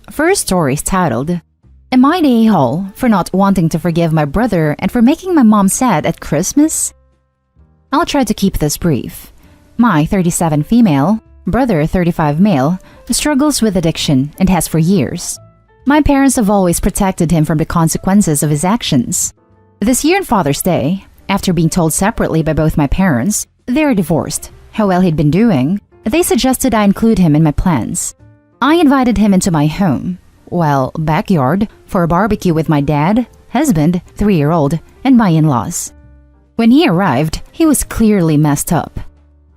First story is titled, Am I the a-hole for not wanting to forgive my brother and for making my mom sad at Christmas? I'll try to keep this brief. My 37 female, brother 35 male, struggles with addiction and has for years. My parents have always protected him from the consequences of his actions. This year on Father's Day, after being told separately by both my parents they are divorced, how well he'd been doing, they suggested I include him in my plans. I invited him into my home, backyard, for a barbecue with my dad, husband, 3-year-old, and my in-laws. When he arrived, he was clearly messed up.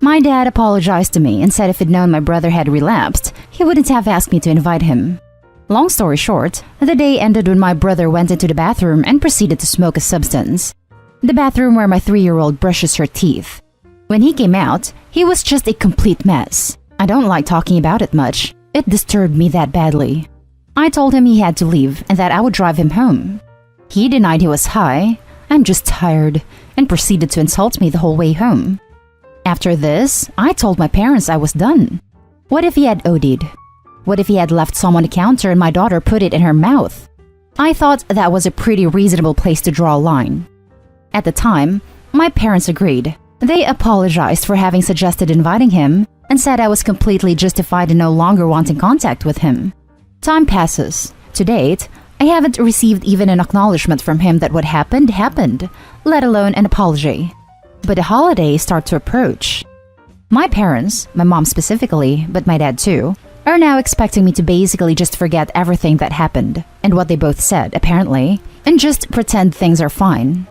My dad apologized to me and said if he'd known my brother had relapsed, he wouldn't have asked me to invite him. Long story short, the day ended when my brother went into the bathroom and proceeded to smoke a substance. The bathroom where my 3-year-old brushes her teeth. When he came out, he was just a complete mess. I don't like talking about it much. It disturbed me that badly. I told him he had to leave and that I would drive him home. He denied he was high, I'm just tired, and proceeded to insult me the whole way home. After this, I told my parents I was done. What if he had OD'd? What if he had left some on the counter and my daughter put it in her mouth? I thought that was a pretty reasonable place to draw a line. At the time, my parents agreed. They apologized for having suggested inviting him and said I was completely justified in no longer wanting contact with him. Time passes. To date, I haven't received even an acknowledgement from him that what happened, let alone an apology. But the holidays start to approach. My parents, my mom specifically, but my dad too, are now expecting me to basically just forget everything that happened and what they both said, apparently, and just pretend things are fine.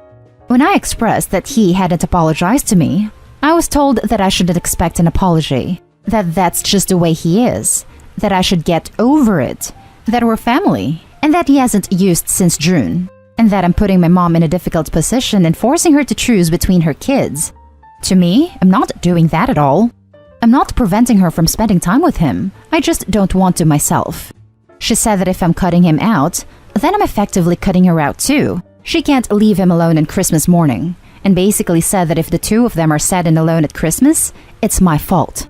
When I expressed that he hadn't apologized to me, I was told that I shouldn't expect an apology, that that's just the way he is, that I should get over it, that we're family, and that he hasn't used since June, and that I'm putting my mom in a difficult position and forcing her to choose between her kids. To me, I'm not doing that at all. I'm not preventing her from spending time with him. I just don't want to myself. She said that if I'm cutting him out, then I'm effectively cutting her out too. She can't leave him alone on Christmas morning, and basically said that if the two of them are sad and alone at Christmas, it's my fault.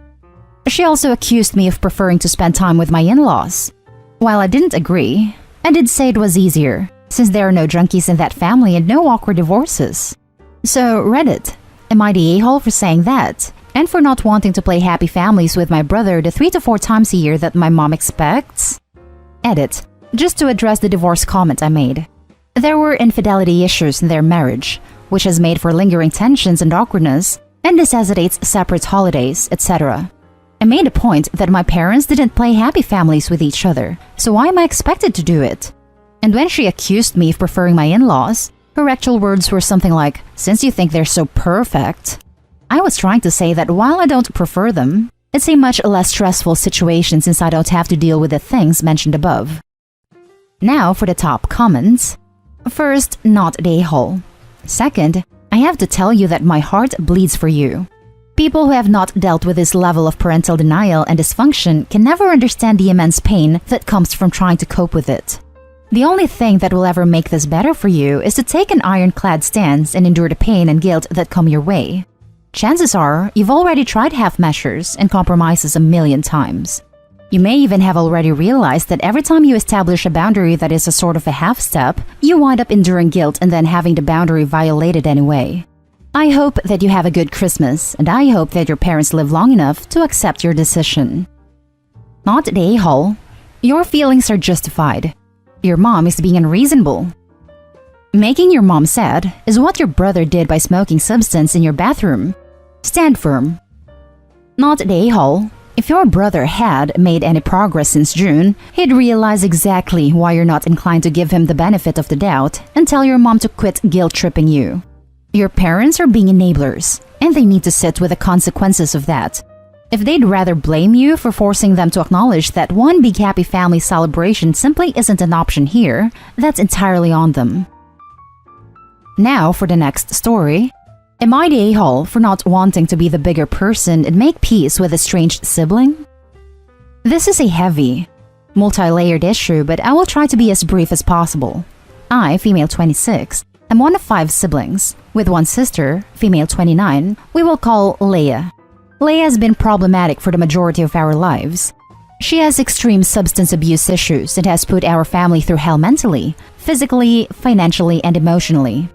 She also accused me of preferring to spend time with my in-laws. While I didn't agree, I did say it was easier, since there are no junkies in that family and no awkward divorces. So, Reddit, am I the a-hole for saying that? And for not wanting to play happy families with my brother the 3 to 4 times a year that my mom expects? Edit. Just to address the divorce comment I made. There were infidelity issues in their marriage, which has made for lingering tensions and awkwardness, and necessitates separate holidays, etc. I made a point that my parents didn't play happy families with each other, so why am I expected to do it? And when she accused me of preferring my in-laws, her actual words were something like, "Since you think they're so perfect." I was trying to say that while I don't prefer them, it's a much less stressful situation since I don't have to deal with the things mentioned above. Now for the top comments. First, not the a-hole. Second, I have to tell you that my heart bleeds for you. People who have not dealt with this level of parental denial and dysfunction can never understand the immense pain that comes from trying to cope with it. The only thing that will ever make this better for you is to take an ironclad stance and endure the pain and guilt that come your way. Chances are, you've already tried half measures and compromises a million times. You may even have already realized that every time you establish a boundary that is a sort of a half step, you wind up enduring guilt and then having the boundary violated anyway. I hope that you have a good Christmas, and I hope that your parents live long enough to accept your decision. Not the a-hole. Your feelings are justified. Your mom is being unreasonable. Making your mom sad is what your brother did by smoking substance in your bathroom. Stand firm. Not the a-hole. If your brother had made any progress since June, he'd realize exactly why you're not inclined to give him the benefit of the doubt and tell your mom to quit guilt-tripping you. Your parents are being enablers, and they need to sit with the consequences of that. If they'd rather blame you for forcing them to acknowledge that one big happy family celebration simply isn't an option here, that's entirely on them. Now for the next story. Am I the a-hole for not wanting to be the bigger person and make peace with a estranged sibling? This is a heavy, multi-layered issue, but I will try to be as brief as possible. I, female 26, am one of 5 siblings. With one sister, female 29, we will call Leia. Leia has been problematic for the majority of our lives. She has extreme substance abuse issues and has put our family through hell mentally, physically, financially, and emotionally.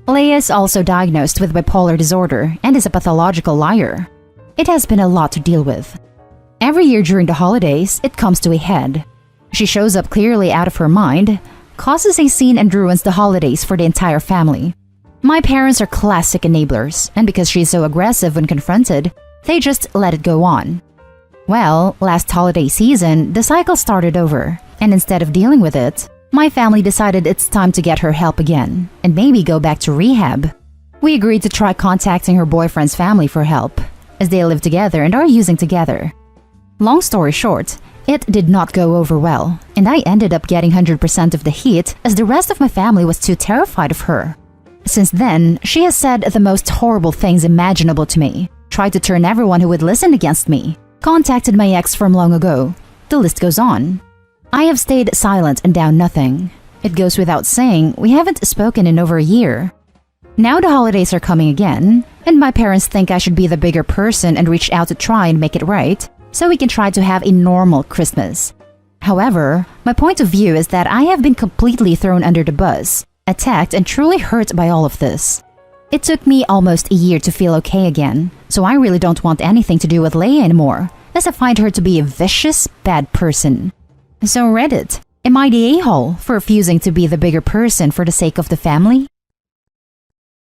Leia is also diagnosed with bipolar disorder and is a pathological liar. It has been a lot to deal with. Every year during the holidays, it comes to a head. She shows up clearly out of her mind, causes a scene, and ruins the holidays for the entire family. My parents are classic enablers, and because she's so aggressive when confronted, they just let it go on. Well, last holiday season, the cycle started over, and instead of dealing with it, my family decided it's time to get her help again, and maybe go back to rehab. We agreed to try contacting her boyfriend's family for help, as they live together and are using together. Long story short, it did not go over well, and I ended up getting 100% of the heat as the rest of my family was too terrified of her. Since then, she has said the most horrible things imaginable to me, tried to turn everyone who would listen against me, contacted my ex from long ago. The list goes on. I have stayed silent and done nothing. It goes without saying, we haven't spoken in over a year. Now the holidays are coming again, and my parents think I should be the bigger person and reach out to try and make it right, so we can try to have a normal Christmas. However, my point of view is that I have been completely thrown under the bus, attacked, and truly hurt by all of this. It took me almost a year to feel okay again, so I really don't want anything to do with Leia anymore, as I find her to be a vicious, bad person. So Reddit, am I the a-hole for refusing to be the bigger person for the sake of the family?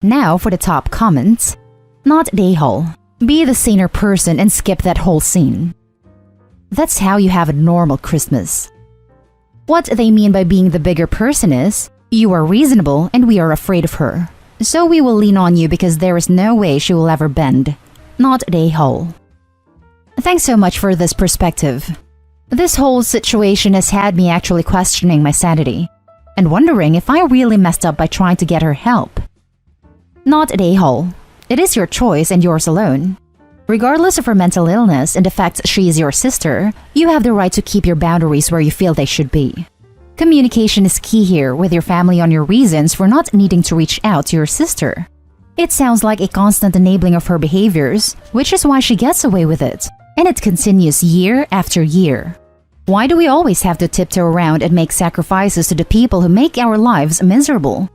Now for the top comments. Not the a-hole. Be the saner person and skip that whole scene. That's how you have a normal Christmas. What they mean by being the bigger person is, you are reasonable and we are afraid of her. So we will lean on you because there is no way she will ever bend. Not the a-hole. Thanks so much for this perspective. This whole situation has had me actually questioning my sanity and wondering if I really messed up by trying to get her help. Not the a-hole. It is your choice and yours alone. Regardless of her mental illness and the fact she is your sister, you have the right to keep your boundaries where you feel they should be. Communication is key here with your family on your reasons for not needing to reach out to your sister. It sounds like a constant enabling of her behaviors, which is why she gets away with it, and it continues year after year. Why do we always have to tiptoe around and make sacrifices to the people who make our lives miserable?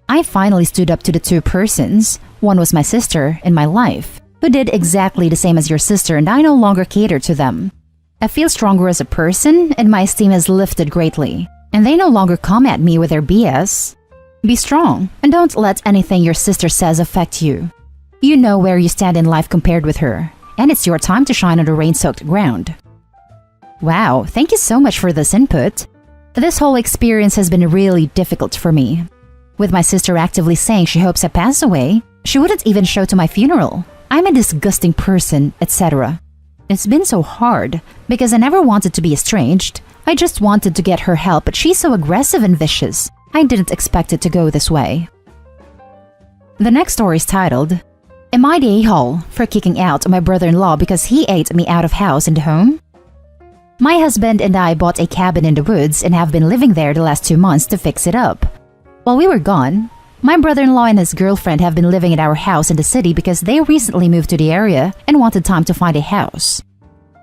I finally stood up to the two persons, one was my sister in my life, who did exactly the same as your sister, and I no longer cater to them. I feel stronger as a person, and my esteem has lifted greatly, and they no longer come at me with their BS. Be strong, and don't let anything your sister says affect you. You know where you stand in life compared with her, and it's your time to shine on the rain-soaked ground. Wow, thank you so much for this input. This whole experience has been really difficult for me. With my sister actively saying she hopes I pass away, she wouldn't even show to my funeral. I'm a disgusting person, etc. It's been so hard, because I never wanted to be estranged. I just wanted to get her help, but she's so aggressive and vicious. I didn't expect it to go this way. The next story is titled, Am I the a-hole for kicking out my brother-in-law because he ate me out of house and home? My husband and I bought a cabin in the woods and have been living there the last 2 months to fix it up. While we were gone, my brother-in-law and his girlfriend have been living at our house in the city because they recently moved to the area and wanted time to find a house.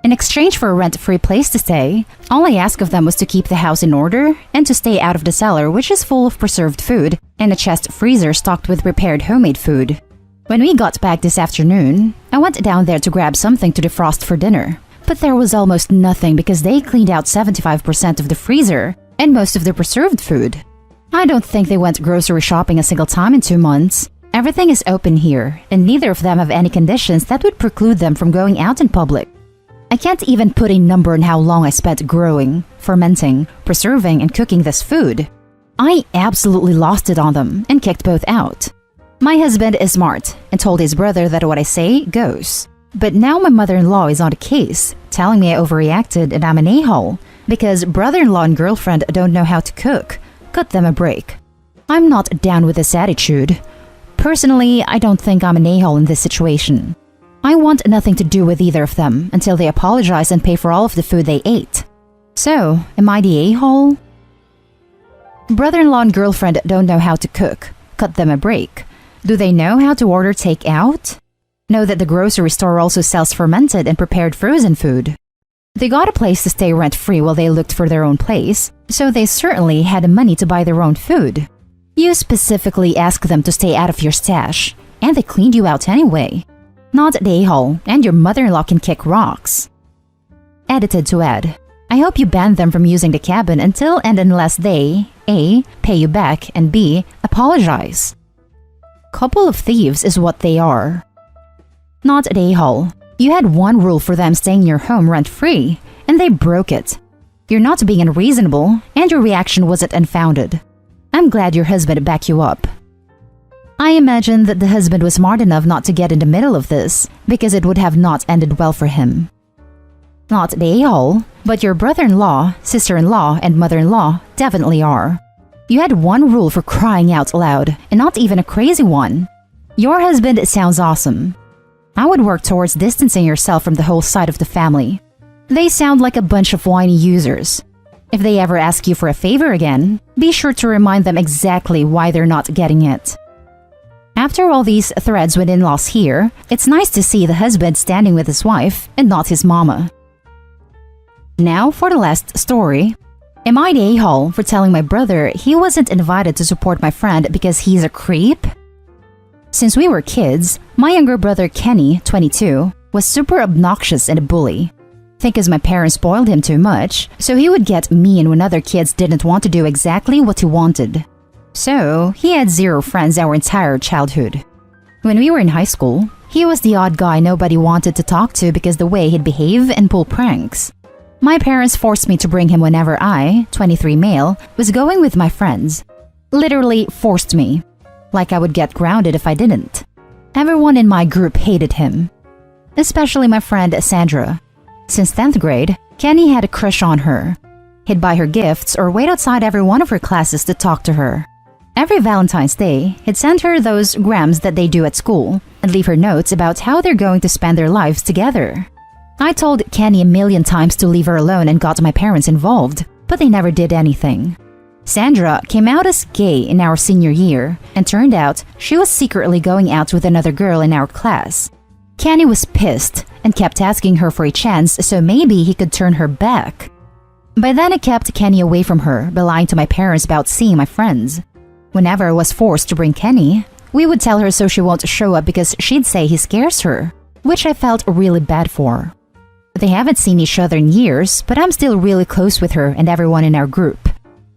In exchange for a rent-free place to stay, all I asked of them was to keep the house in order and to stay out of the cellar, which is full of preserved food, and a chest freezer stocked with prepared homemade food. When we got back this afternoon, I went down there to grab something to defrost for dinner, but there was almost nothing because they cleaned out 75% of the freezer and most of the preserved food. I don't think they went grocery shopping a single time in 2 months. Everything is open here, and neither of them have any conditions that would preclude them from going out in public. I can't even put a number on how long I spent growing, fermenting, preserving, and cooking this food. I absolutely lost it on them and kicked both out. My husband is smart and told his brother that what I say goes. But now my mother-in-law is on the case, telling me I overreacted and I'm an a-hole because brother-in-law and girlfriend don't know how to cook. Cut them a break. I'm not down with this attitude. Personally, I don't think I'm an a-hole in this situation. I want nothing to do with either of them until they apologize and pay for all of the food they ate. So, am I the a-hole? Brother-in-law and girlfriend don't know how to cook. Cut them a break. Do they know how to order takeout? Know that the grocery store also sells fermented and prepared frozen food. They got a place to stay rent-free while they looked for their own place, so they certainly had the money to buy their own food. You specifically asked them to stay out of your stash, and they cleaned you out anyway. Not the a-hole, and your mother-in-law can kick rocks. Edited to Ed. I hope you ban them from using the cabin until and unless they A. Pay you back, and B. Apologize. Couple of thieves is what they are. Not the a-hole. You had one rule for them staying in your home rent-free, and they broke it. You're not being unreasonable, and your reaction wasn't unfounded. I'm glad your husband backed you up. I imagine that the husband was smart enough not to get in the middle of this, because it would have not ended well for him. Not the a-hole, but your brother-in-law, sister-in-law, and mother-in-law definitely are. You had one rule for crying out loud, and not even a crazy one. Your husband sounds awesome. I would work towards distancing yourself from the whole side of the family. They sound like a bunch of whiny users. If they ever ask you for a favor again, be sure to remind them exactly why they're not getting it. After all these threads with in-laws here, it's nice to see the husband standing with his wife and not his mama. Now for the last story. Am I the a-hole for telling my brother he wasn't invited to support my friend because he's a creep? Since we were kids, my younger brother Kenny, 22, was super obnoxious and a bully. Think as my parents spoiled him too much, so he would get mean when other kids didn't want to do exactly what he wanted. So, he had zero friends our entire childhood. When we were in high school, he was the odd guy nobody wanted to talk to because the way he'd behave and pull pranks. My parents forced me to bring him whenever I, 23 male, was going with my friends. Literally forced me. Like I would get grounded if I didn't. Everyone in my group hated him. Especially my friend Sandra. Since 10th grade, Kenny had a crush on her. He'd buy her gifts or wait outside every one of her classes to talk to her. Every Valentine's Day, he'd send her those grams that they do at school and leave her notes about how they're going to spend their lives together. I told Kenny a million times to leave her alone and got my parents involved, but they never did anything. Sandra came out as gay in our senior year, and turned out she was secretly going out with another girl in our class. Kenny was pissed and kept asking her for a chance so maybe he could turn her back. By then I kept Kenny away from her by lying to my parents about seeing my friends. Whenever I was forced to bring Kenny, we would tell her so she won't show up because she'd say he scares her, which I felt really bad for. They haven't seen each other in years, but I'm still really close with her and everyone in our group.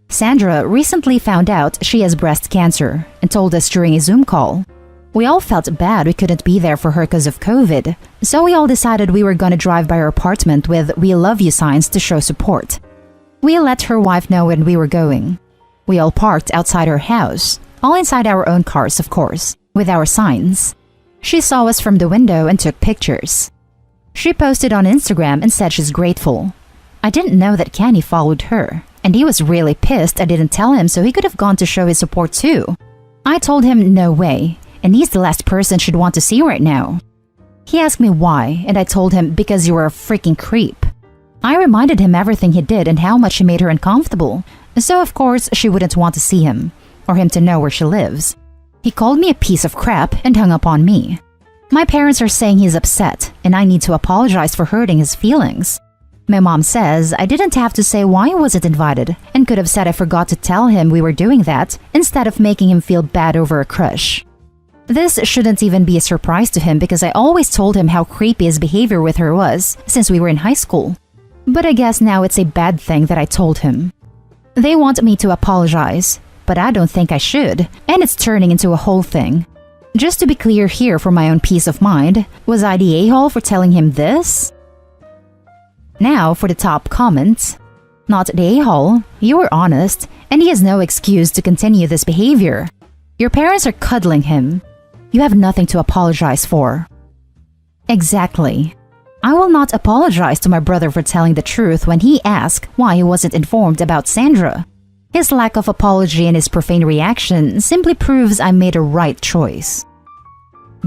Sandra recently found out she has breast cancer and told us during a Zoom call. We all felt bad we couldn't be there for her because of COVID, so we all decided we were gonna drive by her apartment with "We love you" signs to show support. We let her wife know when we were going. We all parked outside her house, all inside our own cars of course, with our signs. She saw us from the window and took pictures. She posted on Instagram and said she's grateful. I didn't know that Kenny followed her, and he was really pissed I didn't tell him so he could have gone to show his support too. I told him no way, and he's the last person she'd want to see right now. He asked me why, and I told him because you were a freaking creep. I reminded him everything he did and how much he made her uncomfortable, so of course she wouldn't want to see him, or him to know where she lives. He called me a piece of crap and hung up on me. My parents are saying he's upset, and I need to apologize for hurting his feelings. My mom says I didn't have to say why he wasn't invited, and could have said I forgot to tell him we were doing that, instead of making him feel bad over a crush. This shouldn't even be a surprise to him because I always told him how creepy his behavior with her was since we were in high school. But I guess now it's a bad thing that I told him. They want me to apologize, but I don't think I should, and it's turning into a whole thing. Just to be clear here for my own peace of mind, was I the a-hole for telling him this? Now for the top comments. Not the a-hole, you were honest, and he has no excuse to continue this behavior. Your parents are cuddling him. You have nothing to apologize for. Exactly. I will not apologize to my brother for telling the truth when he asked why he wasn't informed about Sandra. His lack of apology and his profane reaction simply proves I made a right choice.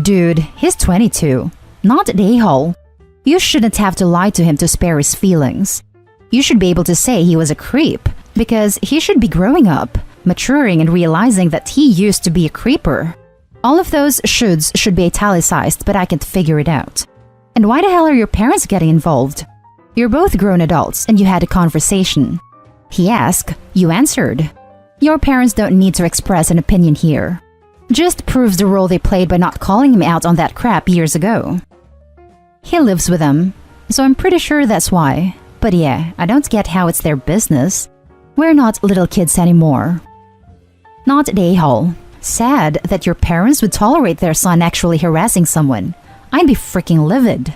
Dude, he's 22, not the a-hole. You shouldn't have to lie to him to spare his feelings. You should be able to say he was a creep, because he should be growing up, maturing and realizing that he used to be a creeper. All of those shoulds should be italicized, but I can't figure it out. And why the hell are your parents getting involved? You're both grown adults and you had a conversation. He asked, you answered. Your parents don't need to express an opinion here. Just proves the role they played by not calling him out on that crap years ago. He lives with them, so I'm pretty sure that's why. But yeah, I don't get how it's their business. We're not little kids anymore. Not the a-hole. Sad that your parents would tolerate their son actually harassing someone. I'd be freaking livid.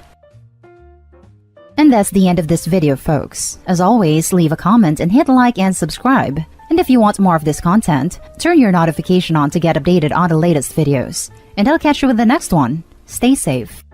And that's the end of this video, folks. As always, leave a comment and hit like and subscribe. And if you want more of this content, turn your notification on to get updated on the latest videos. And I'll catch you with the next one. Stay safe.